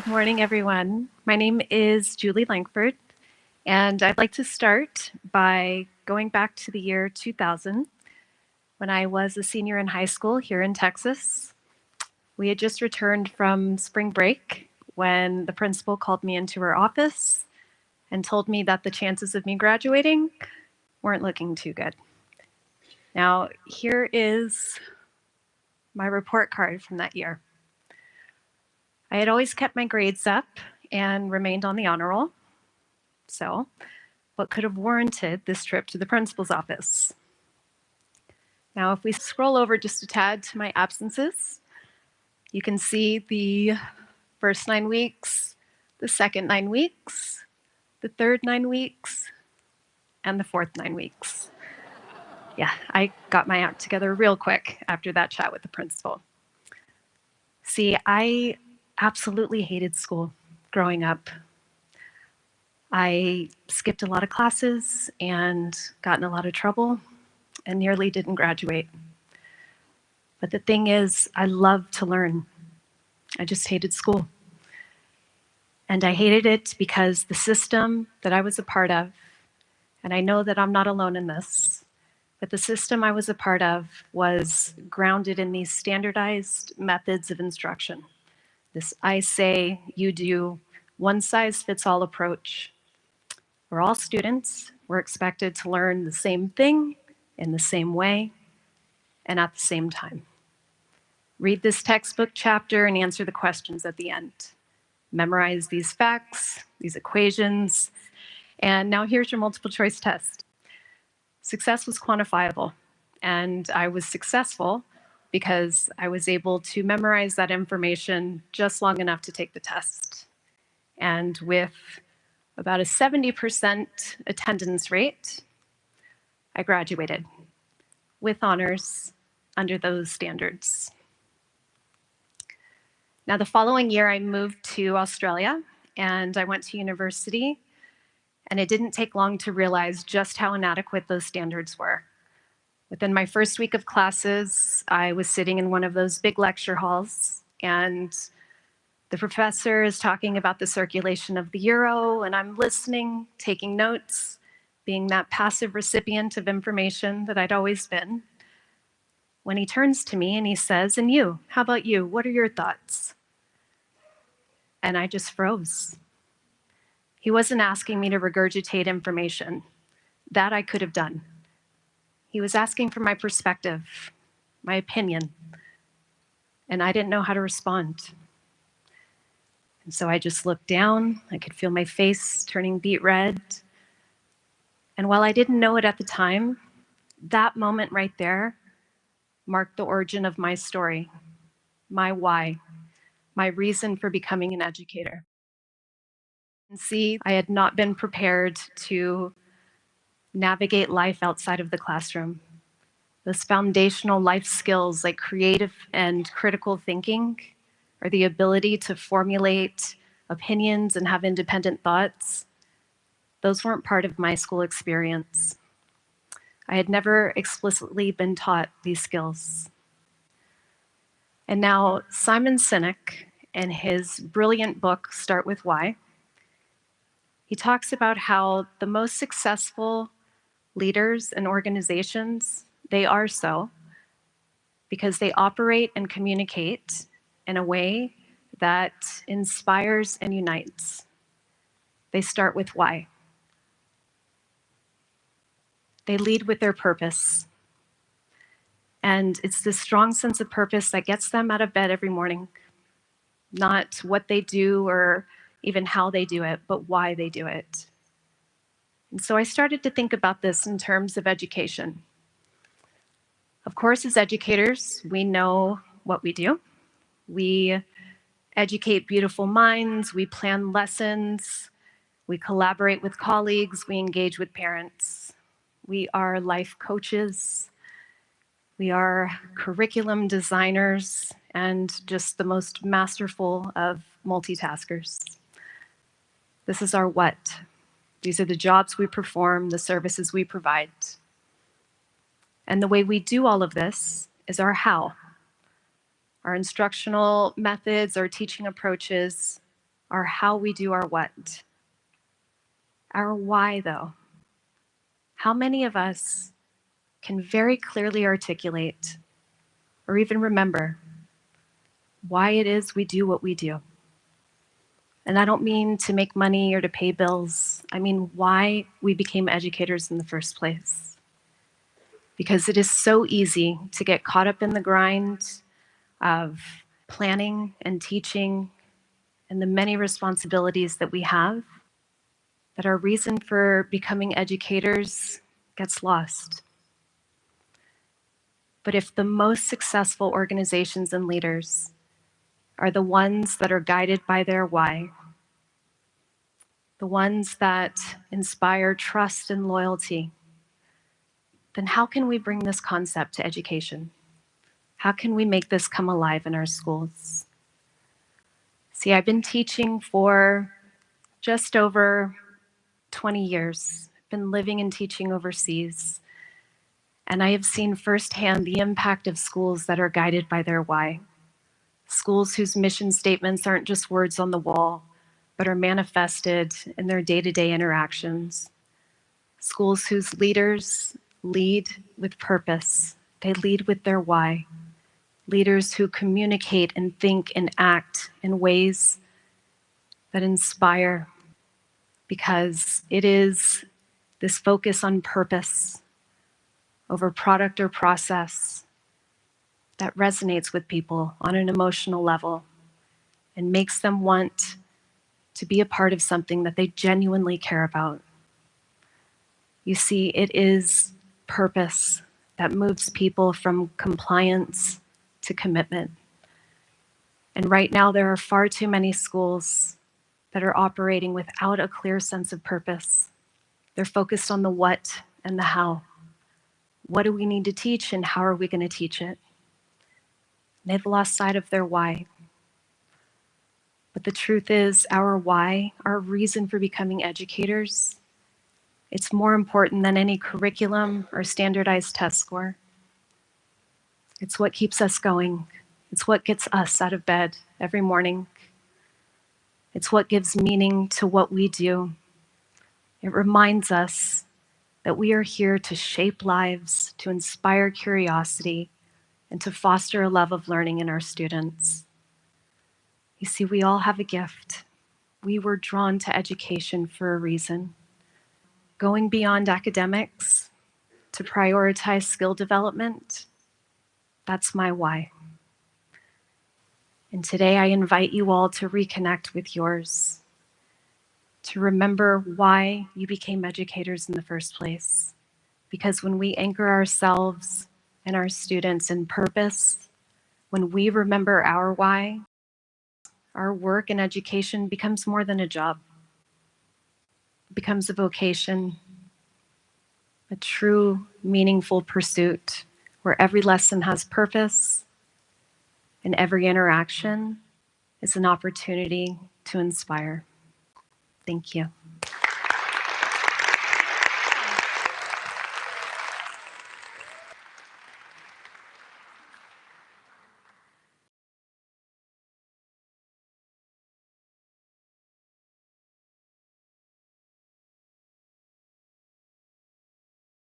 Good morning, everyone. My name is Julie Lankford, and I'd like to start by going back to the year 2000 when I was a senior in high school here in Texas. We had just returned from spring break when the principal called me into her office and told me that the chances of me graduating weren't looking too good. Now, here is my report card from that year. I had always kept my grades up and remained on the honor roll. So, what could have warranted this trip to the principal's office? Now, if we scroll over just a tad to my absences, you can see the first 9 weeks, the second 9 weeks, the third 9 weeks, and the fourth 9 weeks. Yeah, I got my act together real quick after that chat with the principal. See, I absolutely hated school growing up. I skipped a lot of classes and got in a lot of trouble and nearly didn't graduate. But the thing is, I love to learn. I just hated school. And I hated it because the system that I was a part of, and I know that I'm not alone in this, but the system I was a part of was grounded in these standardized methods of instruction. This I say, you do, one-size-fits-all approach. We're all students. We're expected to learn the same thing in the same way and at the same time. Read this textbook chapter and answer the questions at the end. Memorize these facts, these equations, and now here's your multiple choice test. Success was quantifiable, and I was successful because I was able to memorize that information just long enough to take the test. And with about a 70% attendance rate, I graduated with honors under those standards. Now, the following year, I moved to Australia and I went to university, and it didn't take long to realize just how inadequate those standards were. Within my first week of classes, I was sitting in one of those big lecture halls, and the professor is talking about the circulation of the euro, and I'm listening, taking notes, being that passive recipient of information that I'd always been. When he turns to me and he says, "And you, how about you? What are your thoughts?" And I just froze. He wasn't asking me to regurgitate information. That I could have done. He was asking for my perspective, my opinion, and I didn't know how to respond. And so I just looked down. I could feel my face turning beet red. And while I didn't know it at the time, that moment right there marked the origin of my story, my why, my reason for becoming an educator. And see, I had not been prepared to navigate life outside of the classroom. Those foundational life skills like creative and critical thinking, or the ability to formulate opinions and have independent thoughts, those weren't part of my school experience. I had never explicitly been taught these skills. And now Simon Sinek, in his brilliant book, Start With Why, he talks about how the most successful leaders and organizations, they are so because they operate and communicate in a way that inspires and unites. They start with why. They lead with their purpose. And it's this strong sense of purpose that gets them out of bed every morning, not what they do or even how they do it, but why they do it. And so I started to think about this in terms of education. Of course, as educators, we know what we do. We educate beautiful minds, we plan lessons, we collaborate with colleagues, we engage with parents. We are life coaches, we are curriculum designers, and just the most masterful of multitaskers. This is our what. These are the jobs we perform, the services we provide. And the way we do all of this is our how. Our instructional methods, our teaching approaches, are how we do our what. Our why, though. How many of us can very clearly articulate or even remember why it is we do what we do? And I don't mean to make money or to pay bills. I mean why we became educators in the first place. Because it is so easy to get caught up in the grind of planning and teaching and the many responsibilities that we have, that our reason for becoming educators gets lost. But if the most successful organizations and leaders are the ones that are guided by their why, the ones that inspire trust and loyalty, then how can we bring this concept to education? How can we make this come alive in our schools? See, I've been teaching for just over 20 years. I've been living and teaching overseas. And I have seen firsthand the impact of schools that are guided by their why. Schools whose mission statements aren't just words on the wall, but are manifested in their day-to-day interactions. Schools whose leaders lead with purpose. They lead with their why. Leaders who communicate and think and act in ways that inspire, because it is this focus on purpose over product or process that resonates with people on an emotional level and makes them want to be a part of something that they genuinely care about. You see, it is purpose that moves people from compliance to commitment. And right now, there are far too many schools that are operating without a clear sense of purpose. They're focused on the what and the how. What do we need to teach and how are we going to teach it? They've lost sight of their why. But the truth is, our why, our reason for becoming educators, it's more important than any curriculum or standardized test score. It's what keeps us going. It's what gets us out of bed every morning. It's what gives meaning to what we do. It reminds us that we are here to shape lives, to inspire curiosity, and to foster a love of learning in our students. You see, we all have a gift. We were drawn to education for a reason. Going beyond academics to prioritize skill development, that's my why. And today I invite you all to reconnect with yours, to remember why you became educators in the first place. Because when we anchor ourselves and our students in purpose, when we remember our why, our work in education becomes more than a job. It becomes a vocation, a true, meaningful pursuit where every lesson has purpose and every interaction is an opportunity to inspire. Thank you.